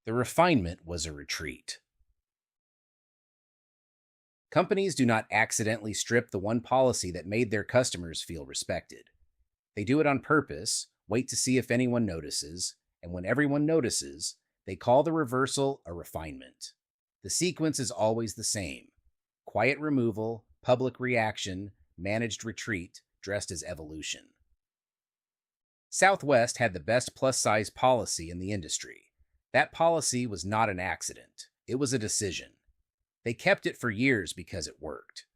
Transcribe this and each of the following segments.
The refinement was a retreat. Companies do not accidentally strip the one policy that made their customers feel respected. They do it on purpose, wait to see if anyone notices, and when everyone notices, they call the reversal a refinement. The sequence is always the same: quiet removal, public reaction, managed retreat, dressed as evolution. Southwest had the best plus-size policy in the industry. That policy was not an accident. It was a decision. They kept it for years because it worked.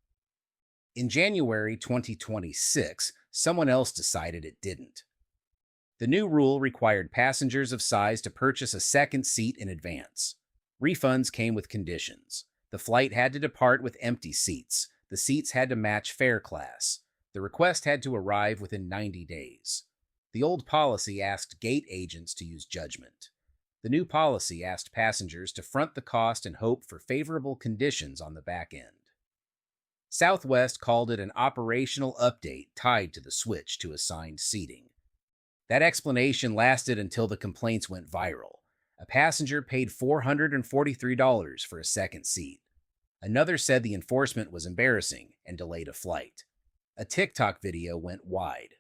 In January 2026, someone else decided it didn't. The new rule required passengers of size to purchase a second seat in advance. Refunds came with conditions. The flight had to depart with empty seats. The seats had to match fare class. The request had to arrive within 90 days. The old policy asked gate agents to use judgment. The new policy asked passengers to front the cost and hope for favorable conditions on the back end. Southwest called it an operational update tied to the switch to assigned seating. That explanation lasted until the complaints went viral. A passenger paid $443 for a second seat. Another said the enforcement was embarrassing and delayed a flight. A TikTok video went wide.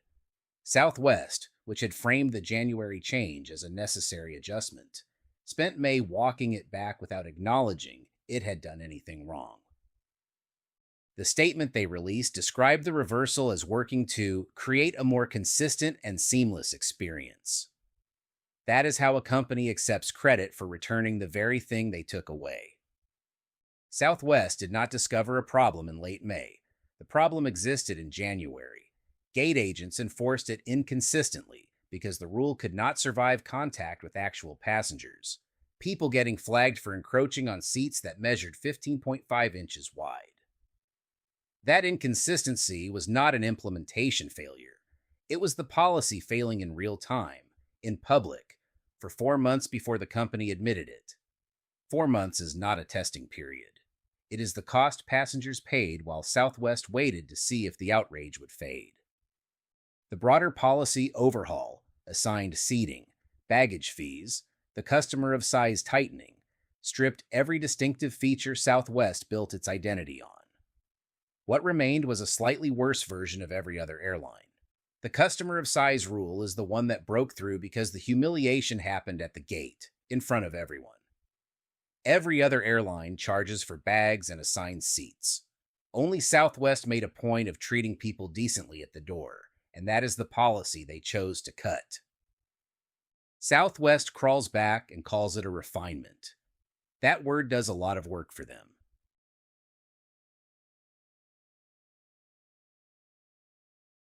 Southwest, which had framed the January change as a necessary adjustment, spent May walking it back without acknowledging it had done anything wrong. The statement they released described the reversal as working to create a more consistent and seamless experience. That is how a company accepts credit for returning the very thing they took away. Southwest did not discover a problem in late May. The problem existed in January. Gate agents enforced it inconsistently because the rule could not survive contact with actual passengers. People getting flagged for encroaching on seats that measured 15.5 inches wide. That inconsistency was not an implementation failure. It was the policy failing in real time, in public, for 4 months before the company admitted it. 4 months is not a testing period. It is the cost passengers paid while Southwest waited to see if the outrage would fade. The broader policy overhaul, assigned seating, baggage fees, the customer of size tightening, stripped every distinctive feature Southwest built its identity on. What remained was a slightly worse version of every other airline. The customer of size rule is the one that broke through because the humiliation happened at the gate, in front of everyone. Every other airline charges for bags and assigned seats. Only Southwest made a point of treating people decently at the door, and that is the policy they chose to cut. Southwest crawls back and calls it a refinement. That word does a lot of work for them.